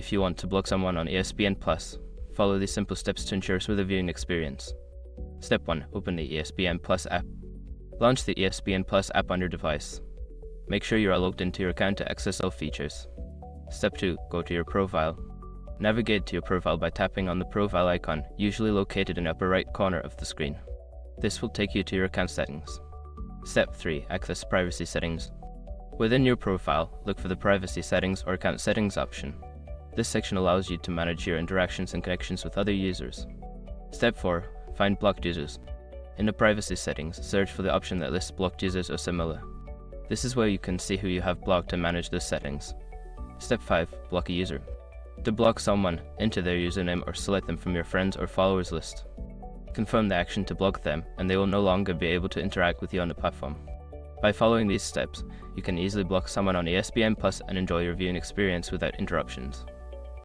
if you want to block someone on ESPN+, follow these simple steps to ensure a smooth viewing experience. Step 1. Open the ESPN Plus app. Launch the ESPN Plus app on your device. Make sure you are logged into your account to access all features. Step 2. Go to your profile. Navigate to your profile by tapping on the profile icon, usually located in the upper right corner of the screen. This will take you to your account settings. Step 3. Access privacy settings. Within your profile, look for the privacy settings or account settings option. This section allows you to manage your interactions and connections with other users. Step 4. Find blocked users. In the privacy settings, search for the option that lists blocked users or similar. This is where you can see who you have blocked and manage those settings. Step 5. Block a user. To block someone, enter their username or select them from your friends or followers list. Confirm the action to block them, and they will no longer be able to interact with you on the platform. By following these steps, you can easily block someone on ESPN Plus and enjoy your viewing experience without interruptions.